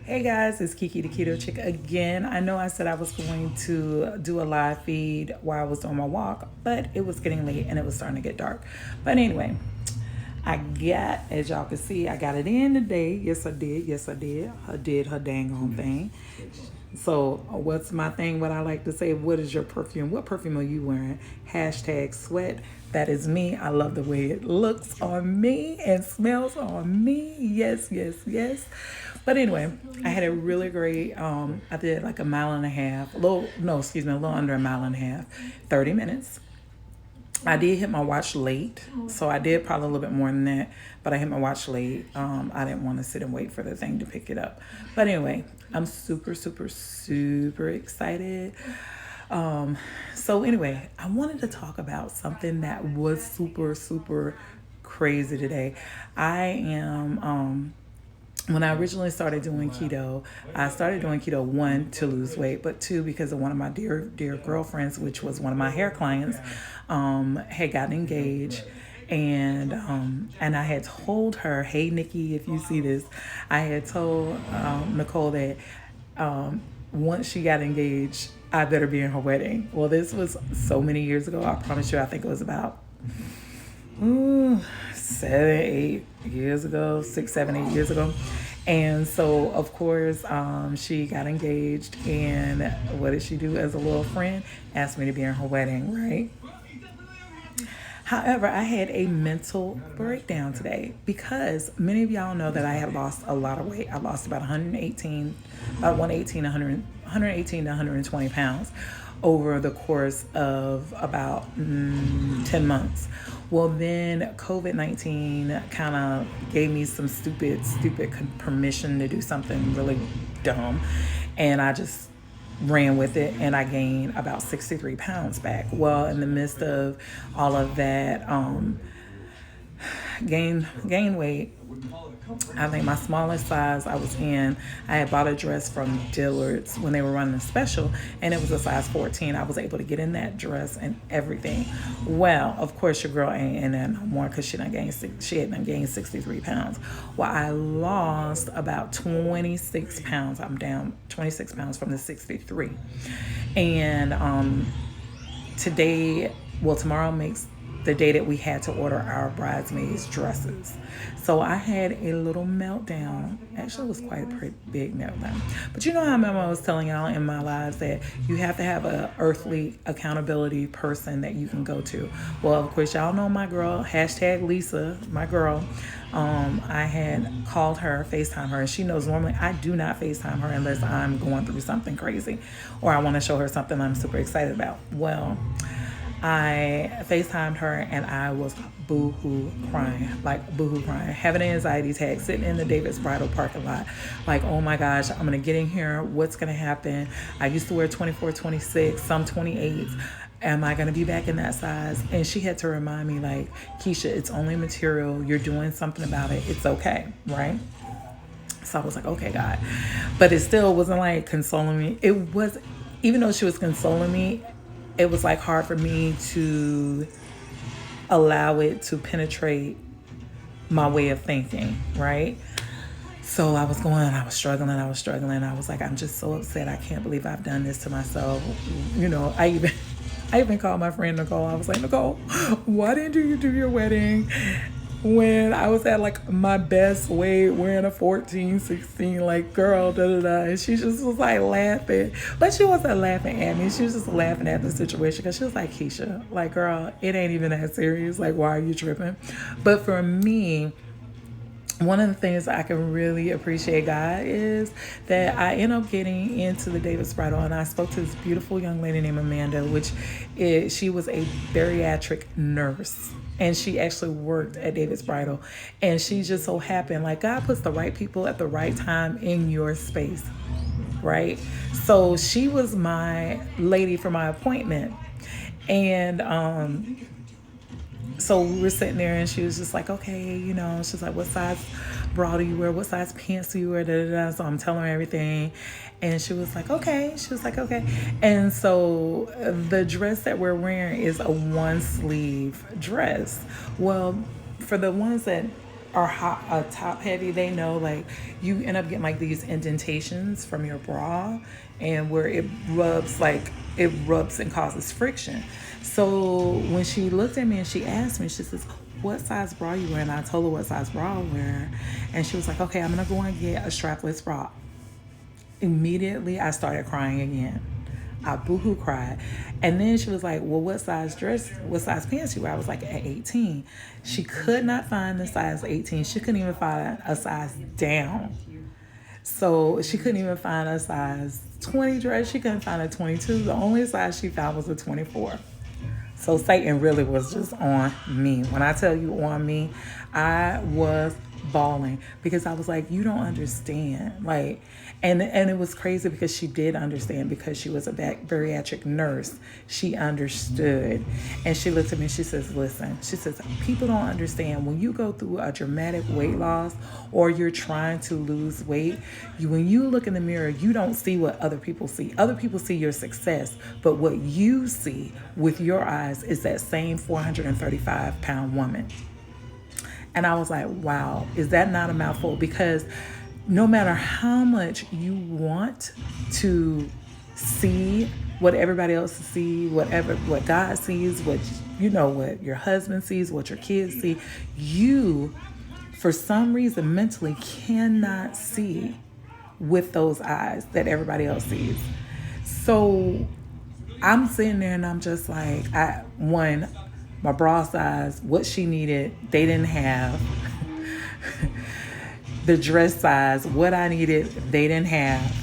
Hey guys, it's Kiki the Keto Chick again. I know I said I was going to do a live feed while I was on my walk, but it was getting late and it was starting to get dark. But anyway, as y'all can see, I got it in today. Yes, I did. Yes, I did. I did her dang on thing. So, what's my thing? What I like to say, what is your perfume? What perfume are you wearing? Hashtag sweat. That is me. I love the way it looks on me and smells on me. Yes, yes, yes. But anyway, I had a really great, I did like a mile and a half, a little under a mile and a half, 30 minutes. I did hit my watch late, so I did probably a little bit more than that, but I hit my watch late. I didn't want to sit and wait for the thing to pick it up. But anyway, I'm super, super, super excited. So anyway, I wanted to talk about something that was super, super crazy today. I am when I originally started doing keto, I started doing keto one to lose weight, but two because of one of my dear girlfriends, which was one of my hair clients, had gotten engaged, and I had told her, "Hey Nikki, if you see this," I had told Nicole that once she got engaged, I better be in her wedding. Well, this was so many years ago. I promise you, I think it was about 7, 8 years ago, 6, 7, 8 years ago. And so, of course, she got engaged. And what did she do as a little friend? Asked me to be in her wedding, right? However, I had a mental breakdown today because many of y'all know that I had lost a lot of weight. I lost about 118, about 118, 100, 118 to 120 pounds over the course of about 10 months. Well, then COVID-19 kind of gave me some stupid permission to do something really dumb. And I just ran with it and I gained about 63 pounds back. Well, in the midst of all of that, gain weight. I think my smallest size I was in, I had bought a dress from Dillard's when they were running a special, and it was a size 14. I was able to get in that dress and everything. Well, of course, your girl ain't in that no more because she had done gained 63 pounds. Well, I lost about 26 pounds. I'm down 26 pounds from the 63. And tomorrow makes the day that we had to order our bridesmaids' dresses. So I had a little meltdown. Actually, it was quite a pretty big meltdown. But you know how I remember I was telling y'all in my lives that you have to have a earthly accountability person that you can go to. Well, of course, y'all know my girl, hashtag Lisa, my girl. I had called her, FaceTime her, and she knows normally I do not FaceTime her unless I'm going through something crazy or I want to show her something I'm super excited about. Well, I FaceTimed her and I was boo-hoo crying, having an anxiety attack, sitting in the David's Bridal parking lot, like, oh my gosh, I'm gonna get in here, what's gonna happen? I used to wear 24, 26, some 28s. Am I gonna be back in that size? And she had to remind me, like, Keisha, it's only material, you're doing something about it, it's okay, right? So I was like, okay, God. But it still wasn't like consoling me. It was, even though she was consoling me, it was like hard for me to allow it to penetrate my way of thinking, right? So I was struggling. I was like, I'm just so upset. I can't believe I've done this to myself. You know, I even called my friend Nicole. I was like, Nicole, why didn't you do your wedding when I was at like my best weight, wearing a 14, 16, like, girl, da da da. And she just was like laughing. But she wasn't laughing at me. She was just laughing at the situation because she was like, Keisha, like, girl, it ain't even that serious. Like, why are you tripping? But for me, one of the things I can really appreciate, God, is that I end up getting into the David's Bridal, and I spoke to this beautiful young lady named Amanda, she was a bariatric nurse, and she actually worked at David's Bridal, and she just so happened, like, God puts the right people at the right time in your space, right? So she was my lady for my appointment, and so we were sitting there and she was just like, okay, you know, she's like, what size bra do you wear? What size pants do you wear? Da, da, da. So I'm telling her everything. And she was like, okay. She was like, okay. And so the dress that we're wearing is a one sleeve dress. Well, for the ones that are hot, top heavy, they know like you end up getting like these indentations from your bra, and where it rubs and causes friction. So when she looked at me and she asked me, she says, "What size bra you wear?" And I told her what size bra I wear, and she was like, "Okay, I'm gonna go and get a strapless bra." Immediately, I started crying again. I boohoo cried. And then she was like, "Well, what size pants you wear?" I was like, "At 18. She could not find the size 18. She couldn't even find a size down. So she couldn't even find a size 20 dress. She couldn't find a 22. The only size she found was a 24. So Satan really was just on me. When I tell you on me, I was bawling because I was like, "You don't understand." Like, and it was crazy because she did understand, because she was a bariatric nurse. She understood. And she looked at me and she says, "Listen," she says, "people don't understand when you go through a dramatic weight loss or you're trying to lose weight, when you look in the mirror, you don't see what other people see. Other people see your success, but what you see with your eyes is that same 435-pound woman." And I was like, wow, is that not a mouthful? Because no matter how much you want to see what everybody else sees, what God sees, what your husband sees, what your kids see, you, for some reason, mentally cannot see with those eyes that everybody else sees. So I'm sitting there and I'm just like, my bra size, what she needed, they didn't have. The dress size, what I needed, they didn't have.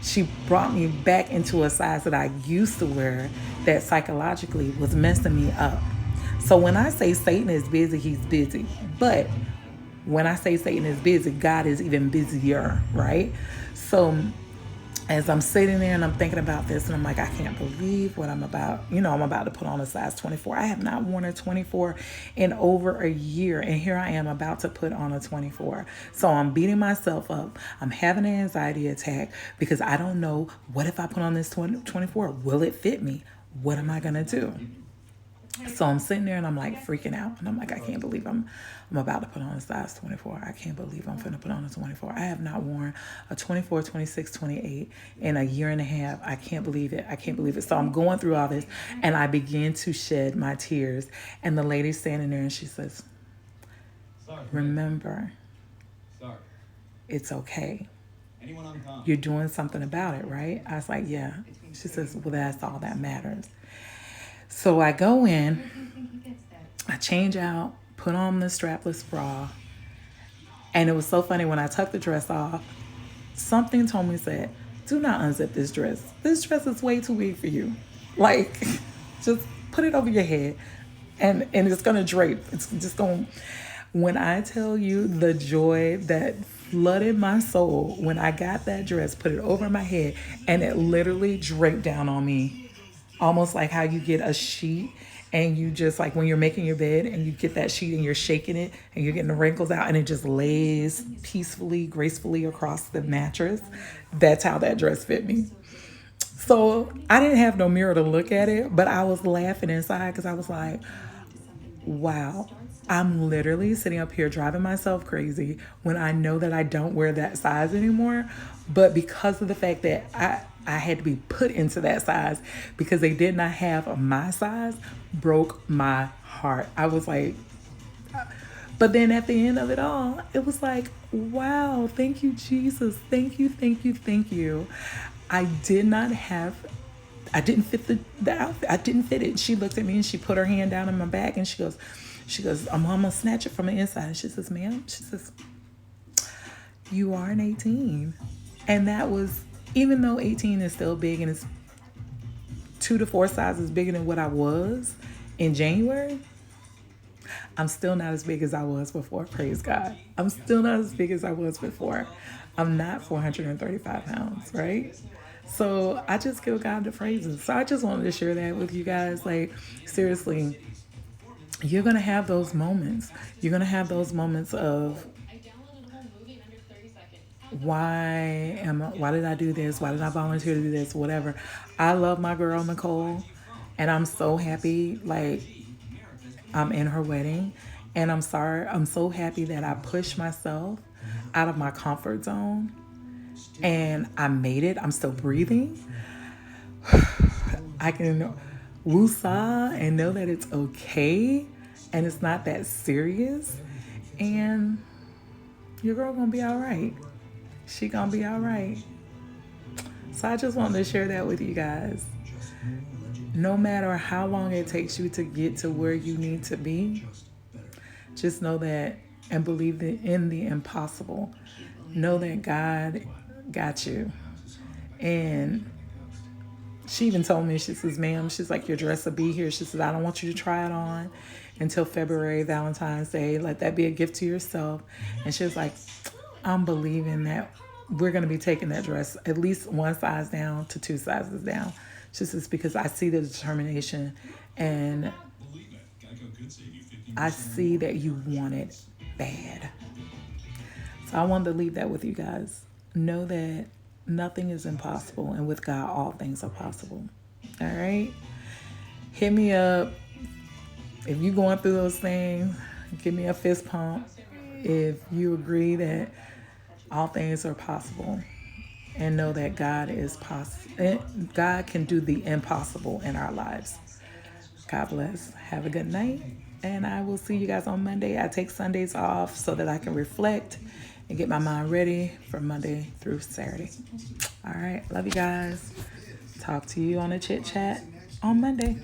She brought me back into a size that I used to wear that psychologically was messing me up. So when I say Satan is busy, he's busy. But when I say Satan is busy, God is even busier, right? So as I'm sitting there and I'm thinking about this, and I'm like, I can't believe what I'm about. I'm about to put on a size 24. I have not worn a 24 in over a year. And here I am about to put on a 24. So I'm beating myself up. I'm having an anxiety attack because I don't know, what if I put on this 24? Will it fit me? What am I going to do? So I'm sitting there and I'm like freaking out. And I'm like, I can't believe I'm about to put on a size 24. I can't believe I'm finna put on a 24. I have not worn a 24, 26, 28 in a year and a half. I can't believe it. I can't believe it. So I'm going through all this and I begin to shed my tears. And the lady's standing there and she says, "Remember, it's okay. You're doing something about it, right?" I was like, "Yeah." She says, "Well, that's all that matters." So I go in, I change out, put on the strapless bra. And it was so funny when I took the dress off, something told me, said, "Do not unzip this dress. This dress is way too big for you. Like, just put it over your head and it's going to drape. It's just going to." When I tell you the joy that flooded my soul when I got that dress, put it over my head, and it literally draped down on me. Almost like how you get a sheet and you just, like when you're making your bed and you get that sheet and you're shaking it and you're getting the wrinkles out and it just lays peacefully, gracefully across the mattress. That's how that dress fit me. So I didn't have no mirror to look at it, but I was laughing inside because I was like, wow, I'm literally sitting up here driving myself crazy when I know that I don't wear that size anymore. But because of the fact that I had to be put into that size because they did not have my size, broke my heart. I was like, but then at the end of it all, it was like, wow, thank you, Jesus. Thank you, thank you, thank you. I didn't fit the outfit. I didn't fit it. She looked at me and she put her hand down in my back and she goes, "I'm gonna snatch it from the inside." And she says, "Ma'am," she says, "you are an 18." And that was, even though 18 is still big and it's 2 to 4 sizes bigger than what I was in January, I'm still not as big as I was before. Praise God. I'm still not as big as I was before. I'm not 435 pounds, right? So I just give God the praises. So I just wanted to share that with you guys. Like, seriously, you're going to have those moments. You're going to have those moments of, why did I do this? Why did I volunteer to do this? Whatever. I love my girl, Nicole, and I'm so happy. Like, I'm in her wedding And I'm sorry, I'm so happy that I pushed myself out of my comfort zone and I made it. I'm still breathing. I can woosah and know that it's okay and it's not that serious. And your girl gonna be all right. She gonna be all right. So I just wanted to share that with you guys. No matter how long it takes you to get to where you need to be, just know that and believe in the impossible. Know that God got you. And she even told me, she says, ma'am, she's like, your dress will be here. She says, I don't want you to try it on until February, Valentine's Day. Let that be a gift to yourself. And she was like, I'm believing that we're going to be taking that dress at least one size down to two sizes down. She says, because I see the determination and I see that you want it bad. So I wanted to leave that with you guys. Know that nothing is impossible, and with God, all things are possible. All right? Hit me up. If you're going through those things, give me a fist pump. If you agree that all things are possible, and know that God is possible. God can do the impossible in our lives. God bless. Have a good night. And I will see you guys on Monday. I take Sundays off so that I can reflect and get my mind ready for Monday through Saturday. All right. Love you guys. Talk to you on a chit chat on Monday.